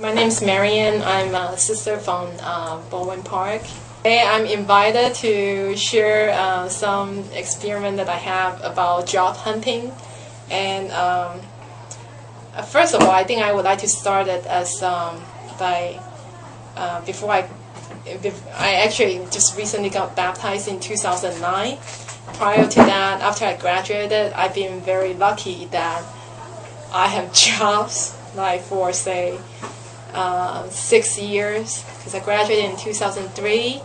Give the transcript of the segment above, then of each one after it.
My name's Marian. I'm a sister from Bowen Park. Today I'm invited to share some experiment that I have about job hunting. And first of all, I think I would like to start it as before I actually just recently got baptized in 2009. Prior to that, after I graduated, I've been very lucky that I have jobs like for say 6 years, because I graduated in 2003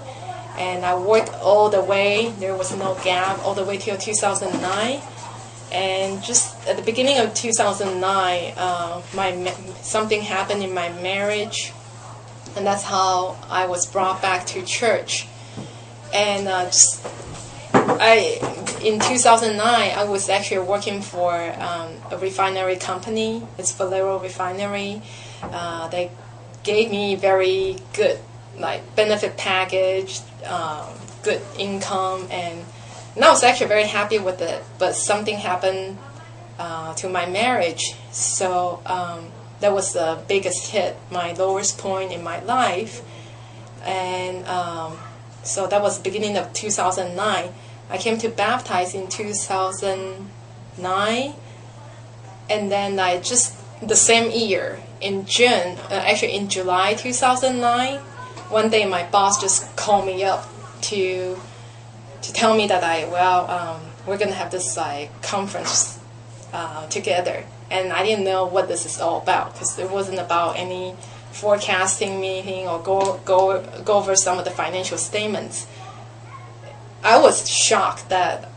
and I worked all the way, there was no gap, all the way till 2009. And just at the beginning of 2009, something happened in my marriage, and that's how I was brought back to church. And in 2009, I was actually working for a refinery company. It's Valero Refinery. They gave me very good benefit package, good income, and I was actually very happy with it. But something happened to my marriage, so that was the biggest hit, my lowest point in my life. And so that was the beginning of 2009. I came to baptize in 2009, and then the same year, in July 2009, one day my boss just called me up to tell me that we're gonna have this conference together, and I didn't know what this is all about, because it wasn't about any forecasting meeting or go over some of the financial statements. I was shocked that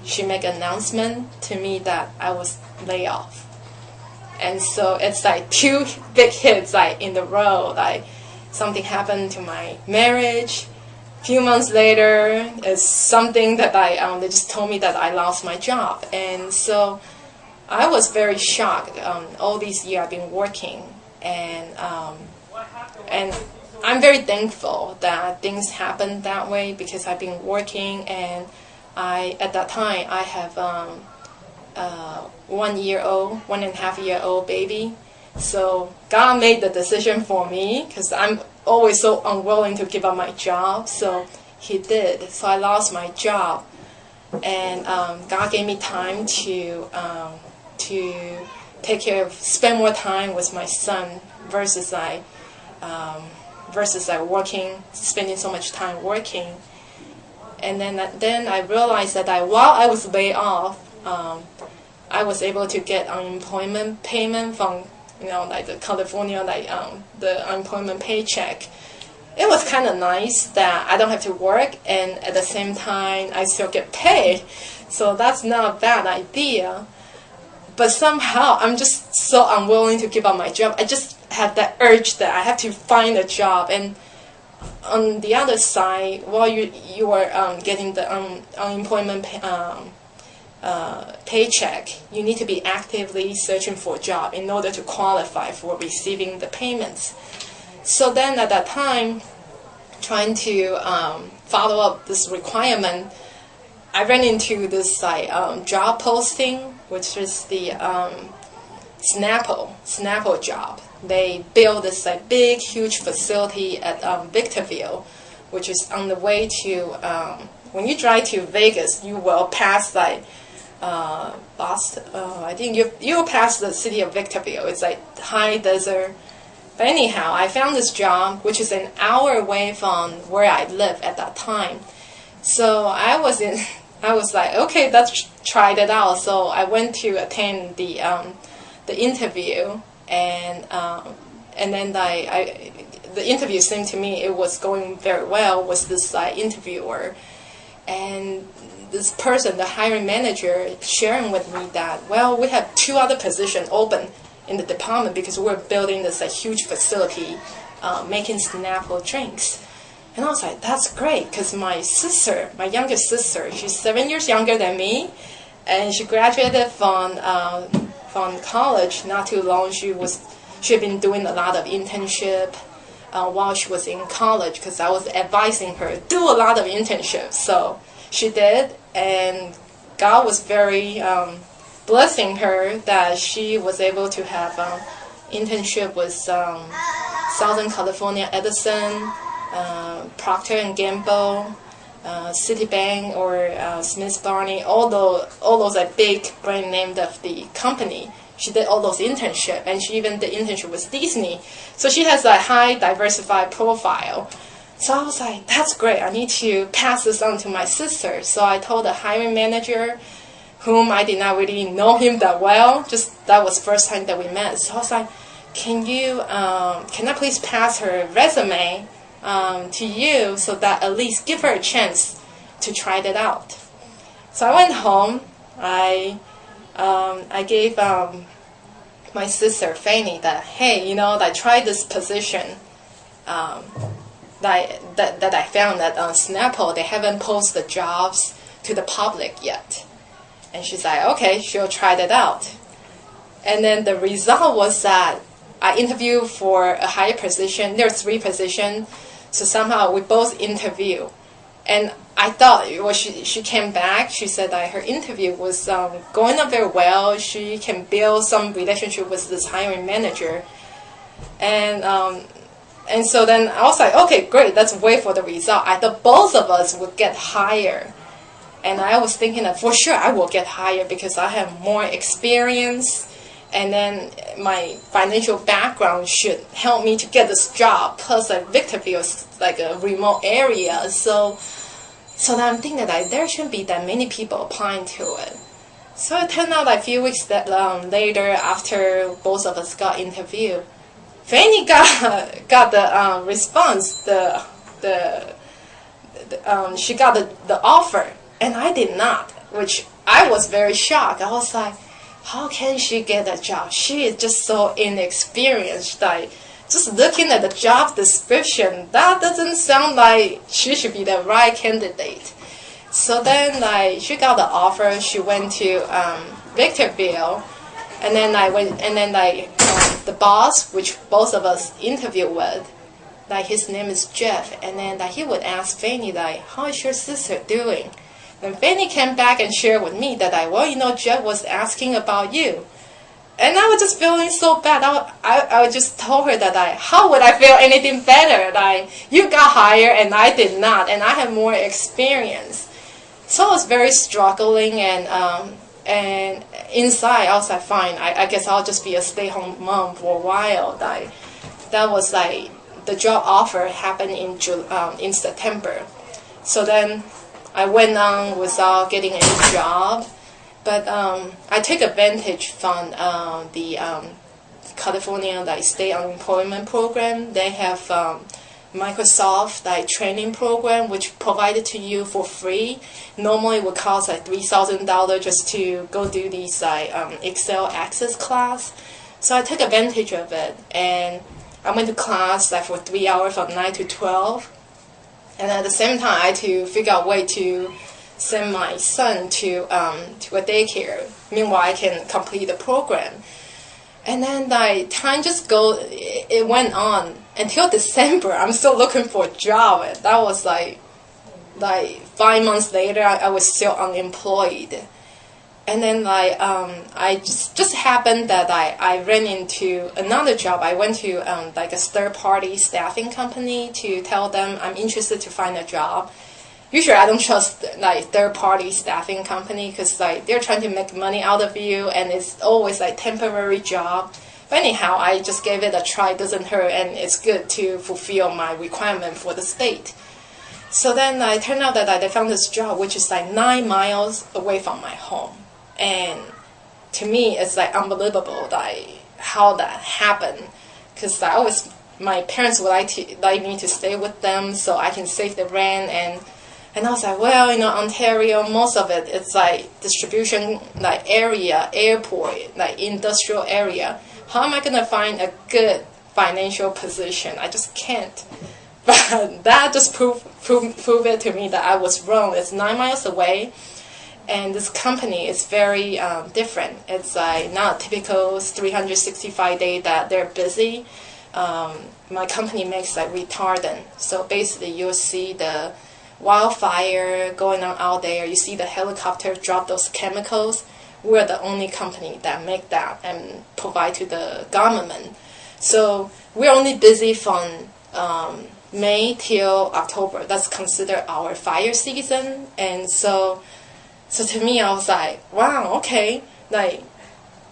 she made an announcement to me that I was laid off. And so it's two big hits in the row. Something happened to my marriage. A few months later, it's something that they just told me that I lost my job. And so I was very shocked. All these years I've been working, and I'm very thankful that things happened that way, because I've been working, and at that time I have 1.5-year-old baby. So God made the decision for me, because I'm always so unwilling to give up my job. So He did. So I lost my job, and God gave me time to take care of, spend more time with my son versus working, spending so much time working. And then I realized that while I was laid off, I was able to get unemployment payment from the California the unemployment paycheck. It was kind of nice that I don't have to work, and at the same time I still get paid. So that's not a bad idea. But somehow I'm just so unwilling to give up my job. I just have that urge that I have to find a job. And on the other side, while you are getting the unemployment paycheck, you need to be actively searching for a job in order to qualify for receiving the payments. So then at that time, trying to follow up this requirement, I ran into this job posting, which is the Snapple job. They built this big, huge facility at Victorville, which is on the way to, when you drive to Vegas, you will pass Boston. I think you'll pass the city of Victorville. It's high desert. But anyhow, I found this job, which is an hour away from where I lived at that time. So I was okay, let's try it out. So I went to attend the interview, and then the interview seemed to me it was going very well. Was this interviewer, and this person, the hiring manager, sharing with me that we have 2 other positions open in the department, because we're building this huge facility making Snapple drinks. And I was like, that's great, because my youngest sister, she's 7 years younger than me, and she graduated from college not too long. She had been doing a lot of internship while she was in college, because I was advising her do a lot of internships. So she did, and God was very blessing her that she was able to have internship with Southern California Edison, Procter and Gamble, Citibank, or Smith Barney, all those like big brand name of the company. She did all those internships, and she even did internship with Disney. So she has a high diversified profile. So I was like, that's great. I need to pass this on to my sister. So I told the hiring manager, whom I did not really know him that well. Just that was the first time that we met. So I was like, can I please pass her resume to you so that at least give her a chance to try that out. So I went home. I gave my sister Fanny that, hey, I tried this position that I found that on Snapple. They haven't posted the jobs to the public yet. And she's like, okay, she'll try that out. And then the result was that I interviewed for a higher position. There are 3 positions. So somehow we both interview. And I thought, she came back. She said that her interview was going on very well. She can build some relationship with this hiring manager. And so then I was like, okay, great. Let's wait for the result. I thought both of us would get hired. And I was thinking that for sure I will get hired because I have more experience. And then my financial background should help me to get this job. Plus, like Victorville is like a remote area, so then I'm thinking that there shouldn't be that many people applying to it. So it turned out a few weeks later, after both of us got interviewed, Fanny got the response. She got the offer, and I did not, which I was very shocked. I was like, how can she get a job? She is just so inexperienced. Like, just looking at the job description, that doesn't sound like she should be the right candidate. So then, she got the offer. She went to Victorville, and then the boss, which both of us interviewed with, his name is Jeff, and then he would ask Fanny, how is your sister doing? And Fanny came back and shared with me that Jeff was asking about you. And I was just feeling so bad. I just told her that how would I feel anything better? You got hired and I did not, and I have more experience. So I was very struggling, and inside I was like, fine, I guess I'll just be a stay-home mom for a while. That was the job offer happened in September. So then I went on without getting any job, but I took advantage from the California state unemployment program. They have Microsoft training program, which provided to you for free. Normally it would cost $3,000 just to go do these Excel access class. So I took advantage of it, and I went to class for 3 hours from 9 to 12. And at the same time, I had to figure out a way to send my son to a daycare. Meanwhile, I can complete the program. And then time just it went on until December. I'm still looking for a job. And that was 5 months later, I was still unemployed. And then I just happened that I ran into another job. I went to a third-party staffing company to tell them I'm interested to find a job. Usually I don't trust third-party staffing company because they're trying to make money out of you, and it's always temporary job. But anyhow, I just gave it a try. It doesn't hurt, and it's good to fulfill my requirement for the state. So then it turned out that I found this job, which is 9 miles away from my home. And to me, it's unbelievable how that happened, because my parents would like me to stay with them so I can save the rent, and I was like, well, Ontario, most of it's distribution area, airport, industrial area. How am I gonna find a good financial position? I just can't. But that just proved it to me that I was wrong. It's 9 miles away. And this company is very different. It's not a typical 365 day that they're busy. My company makes retardant. So basically you'll see the wildfire going on out there. You see the helicopter drop those chemicals. we're the only company that make that and provide to the government. So we're only busy from May till October. That's considered our fire season. And so to me, I was like, wow, okay, like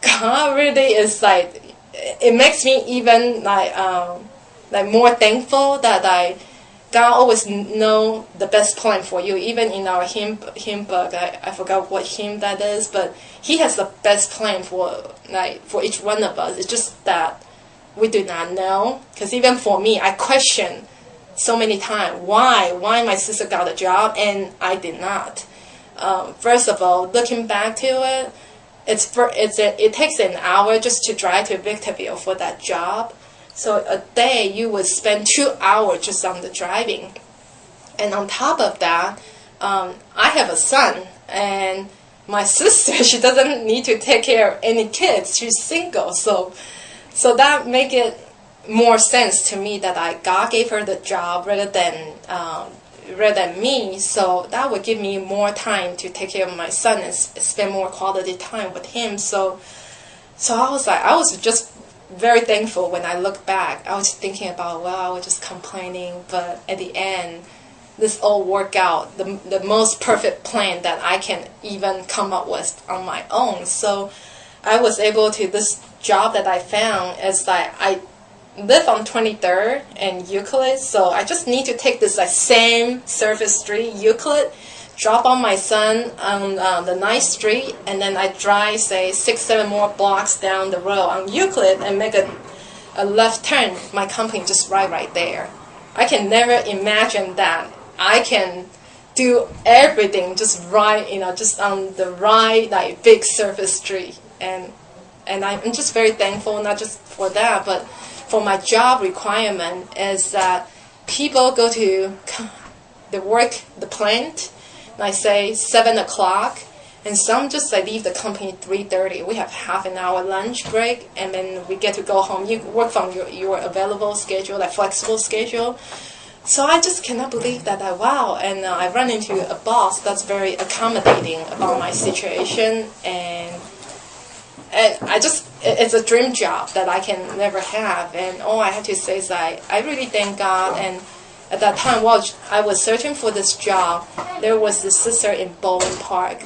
God really is like, it makes me even like more thankful that God always know the best plan for you. Even in our hymn book, I forgot what hymn that is, but He has the best plan for each one of us. It's just that we do not know. Because even for me, I question so many times why my sister got a job and I did not. First of all, looking back to it, it takes an hour just to drive to Victorville for that job. So a day you would spend 2 hours just on the driving. And on top of that, I have a son, and my sister, she doesn't need to take care of any kids. She's single. So that make it more sense to me that God gave her the job rather than me. So that would give me more time to take care of my son and spend more quality time with him. So I was just very thankful when I look back. I was thinking about, well, I was just complaining, but at the end, this all worked out, the most perfect plan that I can even come up with on my own. So I was able to, this job that I found is like, I live on 23rd and Euclid, so I just need to take this same service street, Euclid, drop off my son on the 9th Street, and then I drive, say, 6-7 more blocks down the road on Euclid and make a left turn. My company just right there. I can never imagine that I can do everything just right, just on the right, big surface street. And I'm just very thankful, not just for that, but for my job requirement is that people go to the plant, I say 7 o'clock, and some just leave the company 3:30. We have half an hour lunch break, and then we get to go home. You work from your available schedule, flexible schedule. So I just cannot believe that. Wow! And I run into a boss that's very accommodating about my situation, and it's a dream job that I can never have. And all I have to say is I really thank God. And at that time, while I was searching for this job, there was this sister in Bowling Park.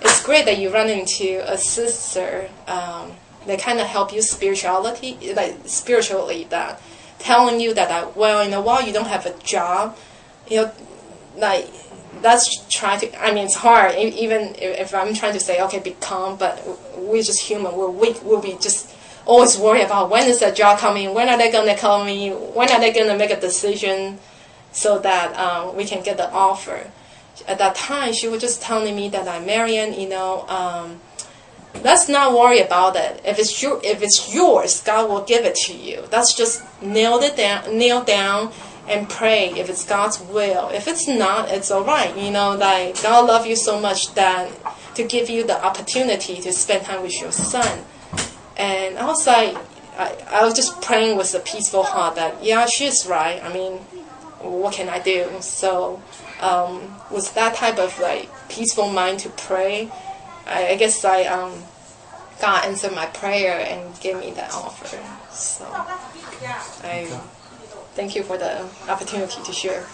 It's great that you run into a sister that kind of help you spiritually, that telling you that while you don't have a job, that's trying to. I mean, it's hard. Even if I'm trying to say, okay, be calm, but we're just human. We're weak. We'll be just always worry about when is that job coming, when are they going to call me, when are they going to make a decision so that we can get the offer. At that time, she was just telling me that Marian, let's not worry about it. If it's yours, God will give it to you. That's just kneel down and pray if it's God's will. If it's not, it's all right. God loves you so much that to give you the opportunity to spend time with your son. And I was I was just praying with a peaceful heart that, yeah, she's right. I mean, what can I do? So with that type of peaceful mind to pray, I guess God answered my prayer and gave me that offer. So I thank you for the opportunity to share.